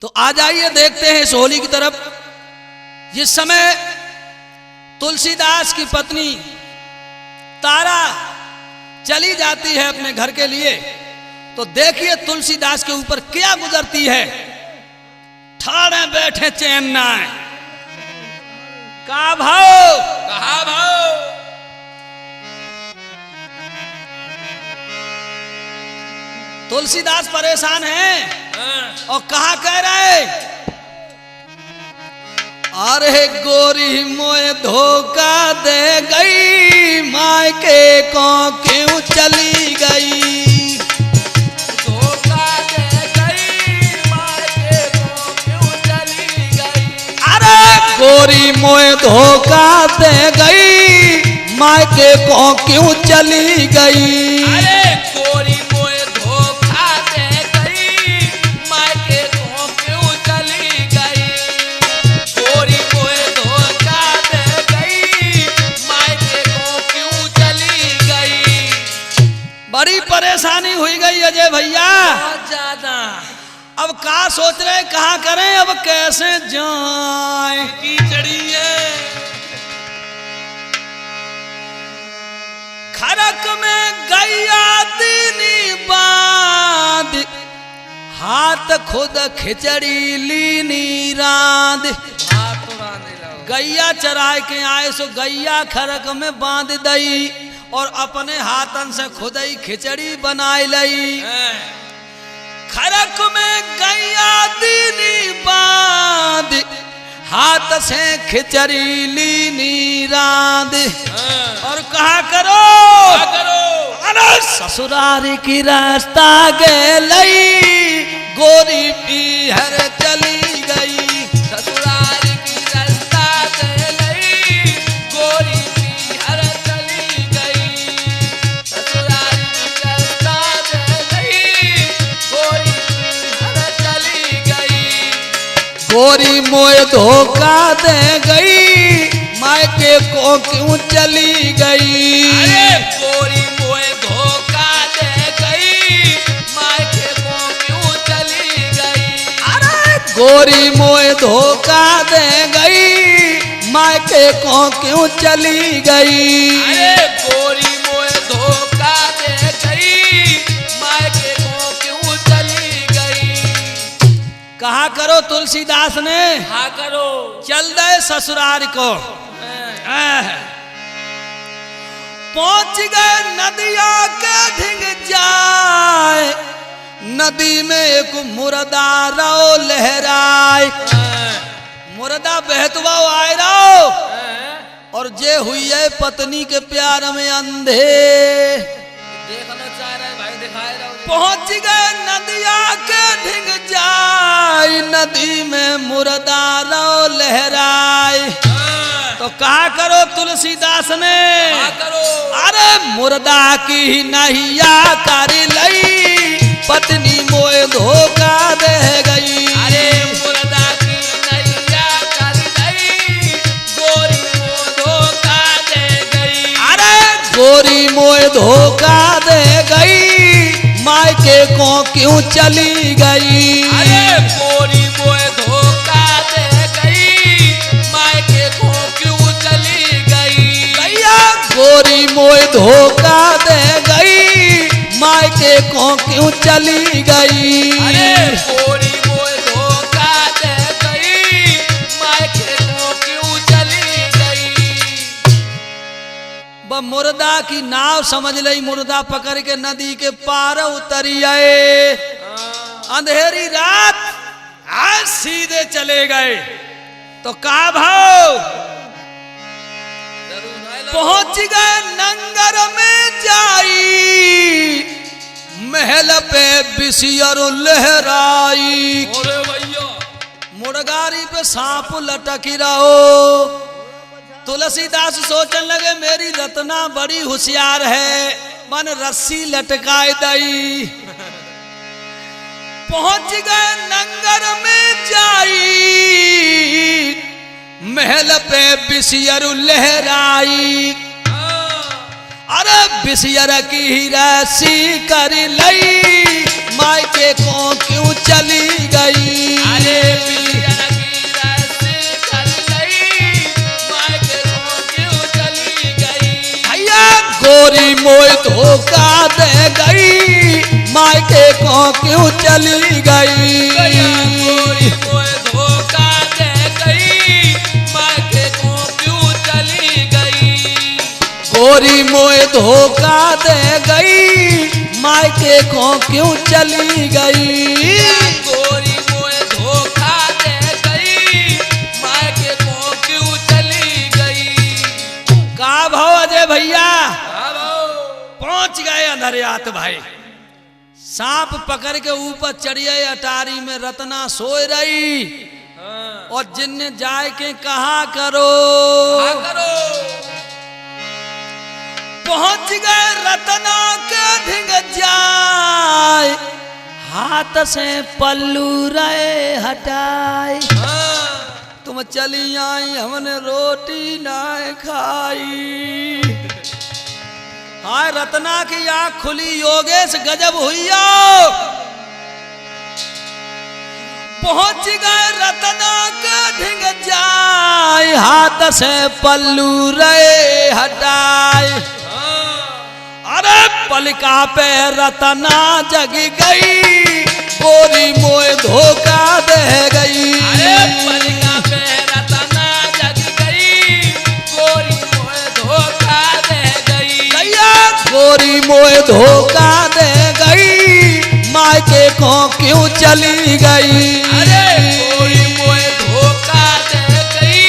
तो आ जाइए देखते हैं इस होली की तरफ। जिस समय तुलसीदास की पत्नी तारा चली जाती है अपने घर के लिए, तो देखिए तुलसीदास के ऊपर क्या गुजरती है। ठाड़े बैठे चैन ना आए, कहा भाव तुलसीदास परेशान है और कहा कह रहे, अरे गोरी मोए धोखा दे गई, मायके को क्यों चली गई। धोखा दे गई, मायके को क्यों चली गई। अरे गोरी मोए धोखा दे गई, मायके को क्यों चली गई। अरे गोरी मोए धोखा दे गई, मायके को क्यों चली गई। गोरी मोए धोखा दे गई, मायके को क्यों चली गई। बड़ी परेशानी हुई गई अजय भैया। बहुत ज्यादा। अब का सोच रहे, कहाँ करें, अब कैसे जाएं। कीचड़ी है। खरक में गैया दीनी बांध, हाथ खुद खिचड़ी लीनी रांध। हाथ तो बांधे लो। गैया चराए के आए सो गैया खरक में बांध दई, और अपने हाथन से खुद ही खिचड़ी बनाई लई। खरक में गैया दीनी बांध, हाथ से खिचड़ी लीनी रांध। और कहा करो, अरे ससुरारी की रास्ता गई, गोरी पीहर चली गई। ससुरारी की रास्ता गई, गोरी पीहर चली गई। ससुरारी की रास्ता गई, गोरी पीहर चली गई। गोरी मोए धोखा दे गई, मायके को क्यों चली गई। अरे गोरी मोए धोखा दे गई, मायके को क्यों चली गई। अरे गोरी मोए धोखा दे गई, मायके को क्यों चली गई। अरे गोरी मोए धोखा दे गई, मायके को क्यों चली गई। कहा करो तुलसीदास ने, हाँ करो। चल दे ससुराल को। पहुंच गए नदिया के ढिंग जाए, नदी में एक मुर्दा रो लहराए। मुर्दा बहतवा आए रो, और जे हुई है पत्नी के प्यार में अंधे। देखना चाह रहे भाई, दिखाए रहो। पहुंच गए नदिया के ढिंग जाए, नदी में मुर्दा रो लहराए। तो कहा करो तुलसीदास ने, हाँ करो। अरे मुर्दा की नैया कर लई, पत्नी मोए धोखा दे गई। अरे मुर्दा की नैया कर गई, गोरी को धोखा दे गई। अरे गोरी मोए धोखा दे गई, मायके को क्यों चली गई। अरे गोरी मोए धोखा दे गई, मायके को क्यों चली गई। भैया गोरी मोए धोखा दे गई, मायके को क्यों चली गई। अरे गोरी मोए धोखा दे गई, मायके को क्यों चली गई। ब मुर्दा की नाव समझ लई, मुर्दा पकड़ के नदी के पार उतरी आए। अंधेरी रात आज सीधे चले गए। तो का भाव, पहुंच गए नंगर में जाई, महल पे बिसियर लहराई। अरे भैया मुर्गारी पे सांप लटक रहो। तुलसीदास सोचने लगे मेरी रत्ना बड़ी होशियार है, मन रस्सी लटकाए दई। पहुंच गए नंगर में जाई, महल पे बिसियर लहराई। अरे बिसियर की रस्सी कर लई, मायके को क्यों चली गई। अरे पिया की रस्सी चल गई, मायके को क्यों चली गई। भैया गोरी मोय धोखा दे गई, मायके को क्यों चली गई। गोरी मोय धोखा दे गई, मायके को क्यों चली गई। गोरी मोय धोखा दे गई, मायके को क्यों चली गई। गोरी मोय धोखा दे गई, मायके को क्यों चली गई। का भाव अजय भैया हाँ पहुंच गए अंधरियात भाई। सांप पकड़ के ऊपर चढ़िए अटारी में रत्ना सोए रही और जिनने जाए के कहा करो। करो पहुंच गए रत्ना के ढिंग जाए, हाथ से पल्लू रहे हटाए। तुम चली आई हमने रोटी ना खाई। हाय रत्ना की आंख खुली, योगेश गजब हुई। पहुंच गए रत्ना के ढिंग जाए, हाथ से पल्लू रहे हटाए। अरे पलका पे रत्ना जगी गई, गोरी मोय धोखा दे गई। अरे पलका पे रत्ना जग गई, गोरी मोय धोखा दे गई। भैया गोरी मोय धोखा दे गई, मायके को क्यों चली गई। अरे गोरी मोय धोखा दे गई,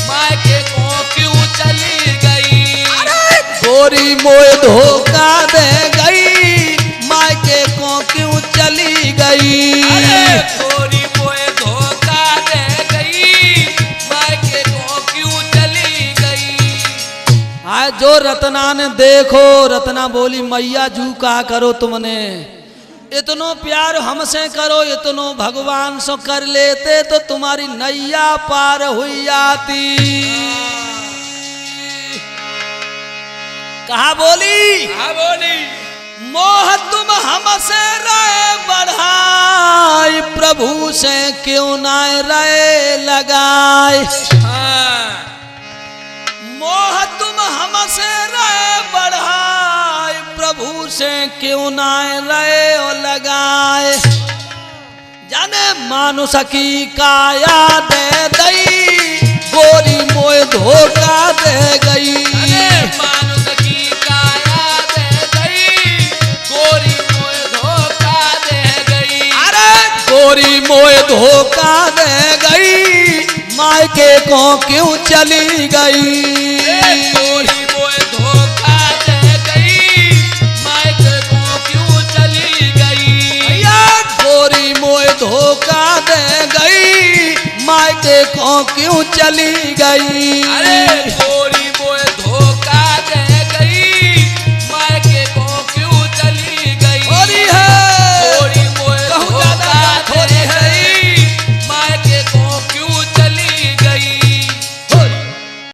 मायके को क्यों चली गई। अरे गोरी मोय धोखा दे गई, मायके को क्यों चली गई। अरे गोरी मोय धोखा दे गई, मायके को क्यों चली गई। आज जो रत्ना ने देखो, रत्ना बोली मैया जू कहा करो तुमने, इतनो प्यार हमसे करो, इतनो भगवान से कर लेते तो तुम्हारी नैया पार हुई आती। कहा बोली, हाँ बोली। मोह तुम हमसे रहे बढ़ाई, प्रभु से क्यों ना रहे लगाए। हाँ मोह तुम हमसे रहे बढ़ाई, प्रभु से क्यों ना रहे और लगाए। जाने मानुष की काया दे दई, गोरी मोय धोखा दे गई। अरे मानुष की काया दे गई, गोरी मोय धोखा दे गई। अरे गोरी मोय धोखा दे गई, मायके को क्यों चली गई। गोरी मोय धोखा दे गई, मायके को क्यों चली गई। भैया गोरी मोय धोखा दे गई, मायके को क्यों चली गई। अरे गोरी